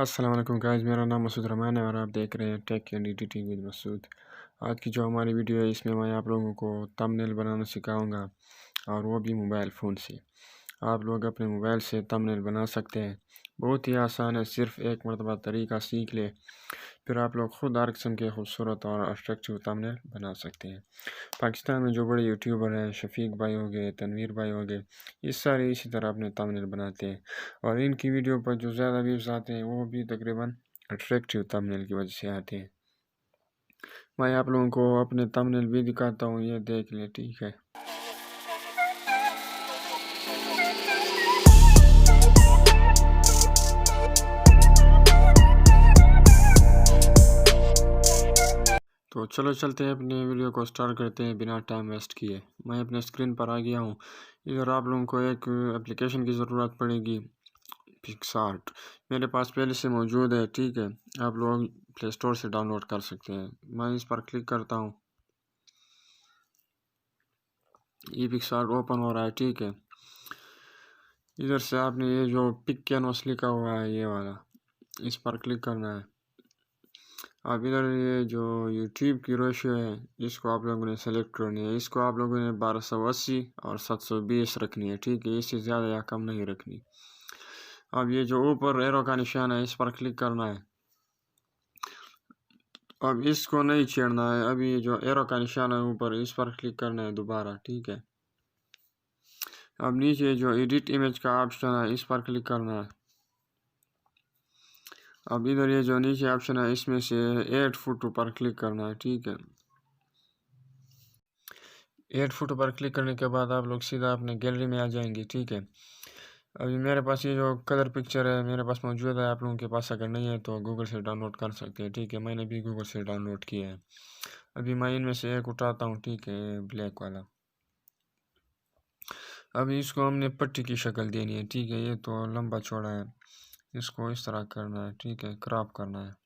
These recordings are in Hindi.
अस्सलाम वालेकुम गाइस, मेरा नाम मसूद रहमान है और आप देख रहे हैं tech and editing with Masood. आज की जो हमारी वीडियो है इसमें मैं आप लोगों को थंबनेल बनाना सिखाऊंगा और वो भी मोबाइल फ़ोन से। आप लोग अपने मोबाइल से थंबनेल बना सकते हैं, बहुत ही आसान है। सिर्फ एक मरतबा तरीका सीख ले, फिर आप लोग खुद हर किस्म के खूबसूरत और अट्रैक्टिव थंबनेल बना सकते हैं। पाकिस्तान में जो बड़े यूट्यूबर हैं, शफीक भाई हो गए, तनवीर भाई हो गए, ये सारे इसी तरह अपने थंबनेल बनाते हैं और इनकी वीडियो पर जो ज़्यादा व्यूज़ आते हैं वो भी तकरीबन अट्रैक्टिव थंबनेल की वजह से आते हैं। मैं आप लोगों को अपने थंबनेल भी दिखाता हूँ, ये देख लें, ठीक है। तो चलो चलते हैं, अपने वीडियो को स्टार्ट करते हैं बिना टाइम वेस्ट किए। मैं अपने स्क्रीन पर आ गया हूँ। इधर आप लोगों को एक एप्लीकेशन की ज़रूरत पड़ेगी, पिक्सआर्ट। मेरे पास पहले से मौजूद है, ठीक है। आप लोग प्ले स्टोर से डाउनलोड कर सकते हैं। मैं इस पर क्लिक करता हूँ, ये पिक्सआर्ट ओपन हो रहा है, ठीक है। इधर से आपने ये जो पिक कैनवस लिखा हुआ है ये वाला, इस पर क्लिक करना है। अब इधर ये जो यूट्यूब की रेशियो है इसको आप लोगों ने सेलेक्ट करनी है। इसको आप लोगों ने 1280 और 720 रखनी है, ठीक है। इससे ज़्यादा या कम नहीं रखनी। अब ये जो ऊपर एरो का निशान है इस पर क्लिक करना है। अब इसको नहीं छेड़ना है। अब ये जो एरो का निशान है ऊपर, इस पर क्लिक करना है दोबारा, ठीक है। अब नीचे जो एडिट इमेज का ऑप्शन है इस पर क्लिक करना है। अब इधर ये जो नीचे ऑप्शन है इसमें से ऐड फोटो पर क्लिक करना है, ठीक है। ऐड फोटो पर क्लिक करने के बाद आप लोग सीधा अपने गैलरी में आ जाएंगे, ठीक है। अभी मेरे पास ये जो कलर पिक्चर है मेरे पास मौजूद है। आप लोगों के पास अगर नहीं है तो गूगल से डाउनलोड कर सकते हैं, ठीक है। मैंने भी गूगल से डाउनलोड किया है। अभी मैं इनमें से एक उठाता हूँ, ठीक है, ब्लैक वाला। अभी इसको हमने पट्टी की शक्ल देनी है, ठीक है। ये तो लंबा चौड़ा है, इसको इस तरह करना है, ठीक है, क्रॉप करना है।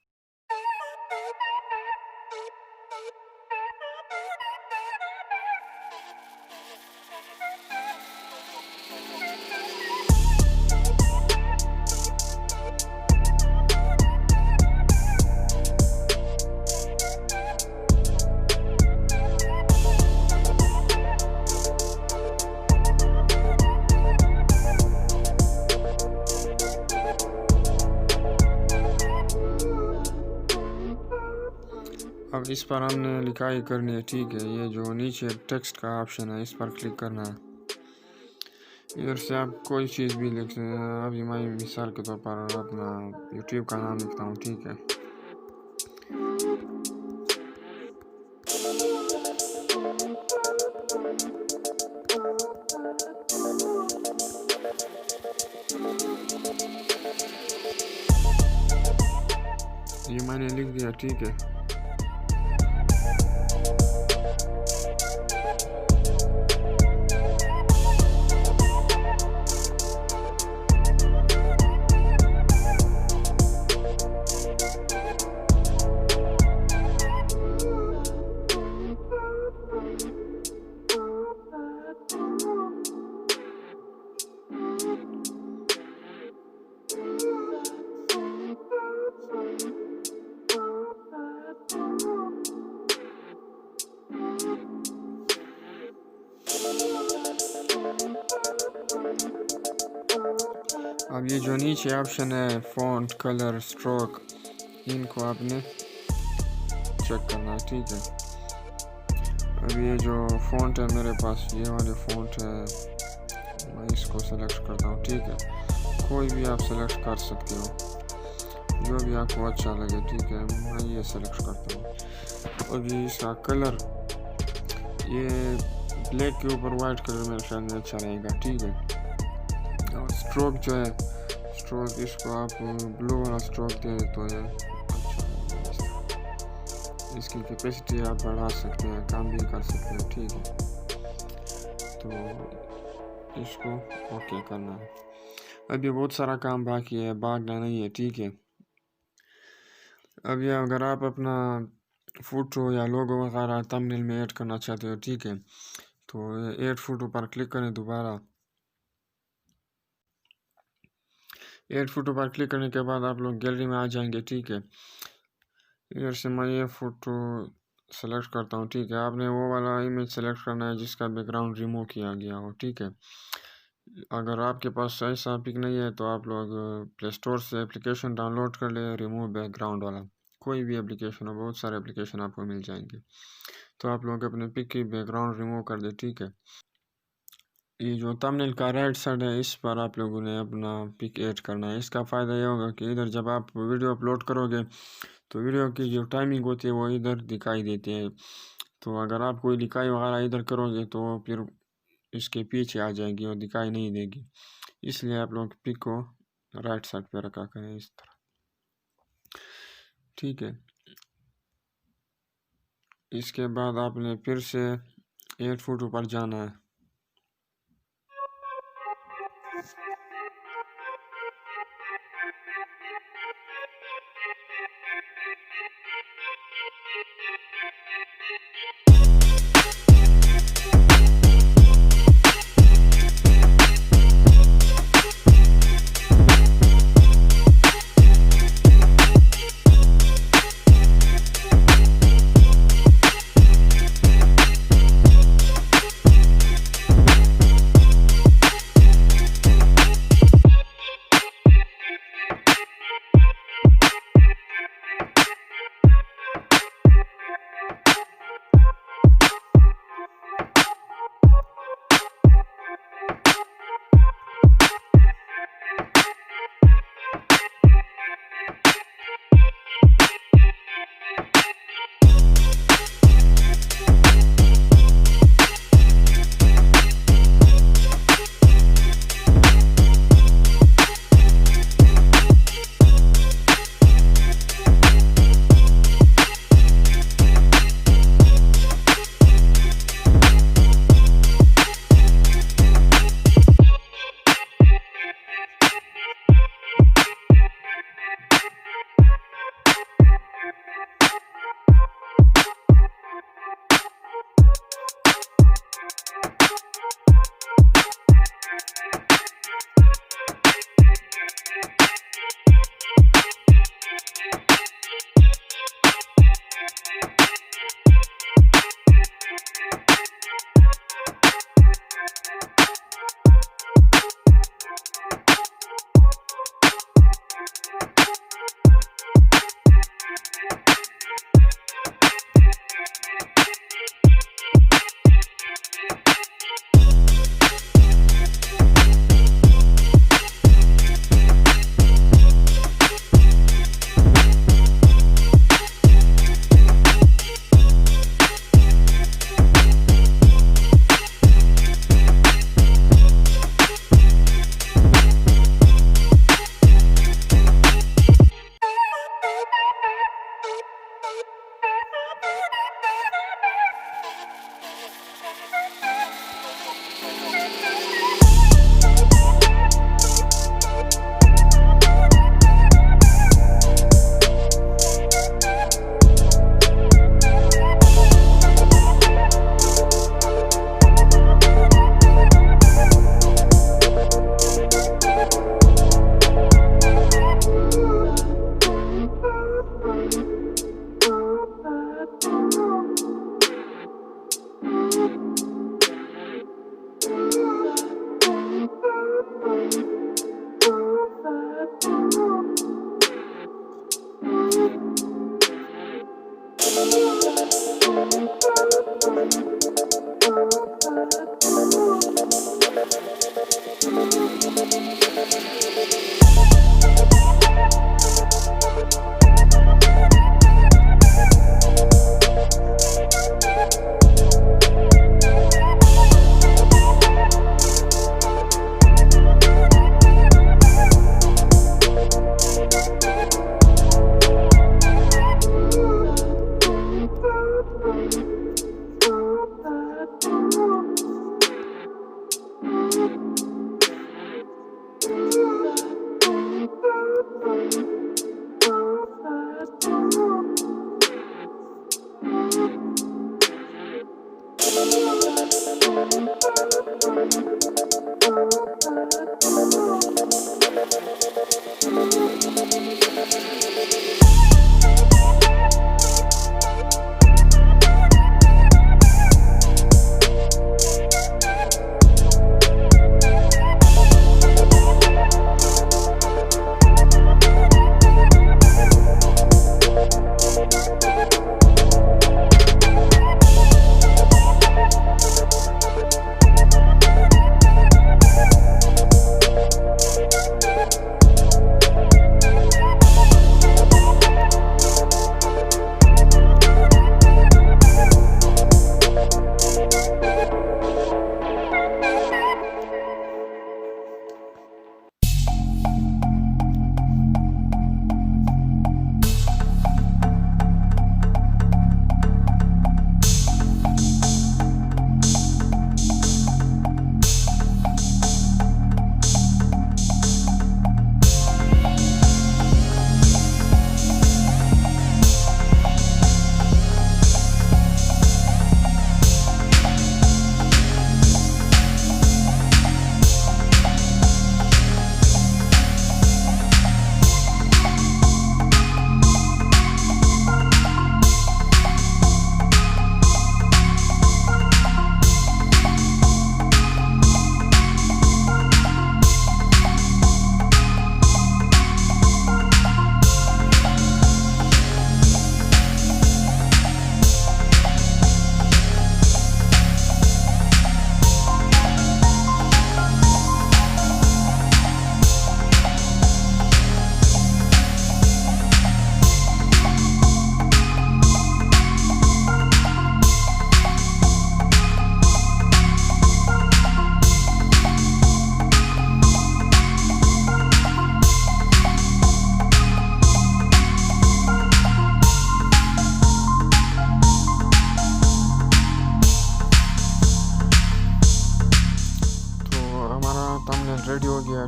अब इस पर हमने लिखाई करनी है, ठीक है। ये जो नीचे टेक्स्ट का ऑप्शन है इस पर क्लिक करना है। इधर से आप कोई चीज़ भी लिख सकते हैं। अभी मैं मिसाल के तौर पर अपना यूट्यूब का नाम लिखता हूँ, ठीक है। ये मैंने लिख दिया, ठीक है। अब ये जो नीचे ऑप्शन है फ़ॉन्ट, कलर, स्ट्रोक, इनको आपने चेक करना है, ठीक है। अब ये जो फ़ॉन्ट है मेरे पास, ये वाले फ़ॉन्ट है, मैं इसको सेलेक्ट करता हूँ, ठीक है। कोई भी आप सेलेक्ट कर सकते हो, जो भी आपको अच्छा लगे, ठीक है। मैं ये सेलेक्ट करता हूँ। अब ये इसका कलर, ये ब्लैक के ऊपर वाइट कलर मेरे ख्याल में अच्छा रहेगा, ठीक है। और स्ट्रोक जो है, स्ट्रोक इसको आप ब्लू वाला स्ट्रोक दे तो ये अच्छा। इसकी कैपेसिटी आप बढ़ा सकते हैं, काम भी कर सकते हैं, ठीक है। तो इसको ओके करना है। अभी बहुत सारा काम बाकी है, भागना नहीं है, ठीक है। अभी अगर आप अपना फ़ोटो या लोगो वगैरह थंबनेल में ऐड करना चाहते हो, ठीक है, तो ऐड फ़ोटो पर क्लिक करें दोबारा। ऐड फोटो पर क्लिक करने के बाद आप लोग गैलरी में आ जाएंगे। ठीक है, इधर से मैं ये फ़ोटो सेलेक्ट करता हूँ। ठीक है, आपने वो वाला इमेज सेलेक्ट करना है जिसका बैकग्राउंड रिमूव किया गया हो। ठीक है, अगर आपके पास ऐसा पिक नहीं है तो आप लोग प्ले स्टोर से एप्लीकेशन डाउनलोड कर ले, रिमूव बैकग्राउंड वाला। कोई भी एप्लीकेशन हो, बहुत सारे एप्लीकेशन आपको मिल जाएंगे। तो आप लोग अपने पिक की बैकग्राउंड रिमूव कर दे। ठीक है, ये जो थंबनेल का राइट साइड है इस पर आप लोगों ने अपना पिक ऐड करना है। इसका फ़ायदा ये होगा कि इधर जब आप वीडियो अपलोड करोगे तो वीडियो की जो टाइमिंग होती है वो इधर दिखाई देती है। तो अगर आप कोई लिखाई वगैरह इधर करोगे तो फिर इसके पीछे आ जाएगी और दिखाई नहीं देगी। इसलिए आप लोग पिक को राइट साइड पे रखा करें इस तरह। ठीक है, इसके बाद आपने फिर से ऐड फोटो पर जाना है।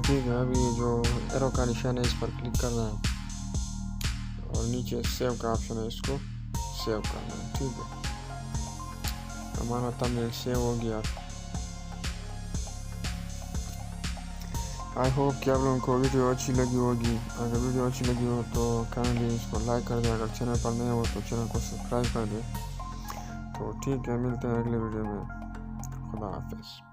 ठीक है। अभी जो एरो का निशान है इस पर क्लिक करना है और नीचे सेव का ऑप्शन है, इसको सेव करना है। ठीक है, हमारा थंबनेल सेव हो गया। आई होप कि आप लोगों को वीडियो अच्छी लगी होगी। अगर वीडियो अच्छी लगी हो तो काइंडली इसको लाइक कर दें। अगर चैनल पर नए हो तो चैनल को सब्सक्राइब कर दें। तो ठीक है, मिलते हैं अगले वीडियो में। खुदा हाफिज़।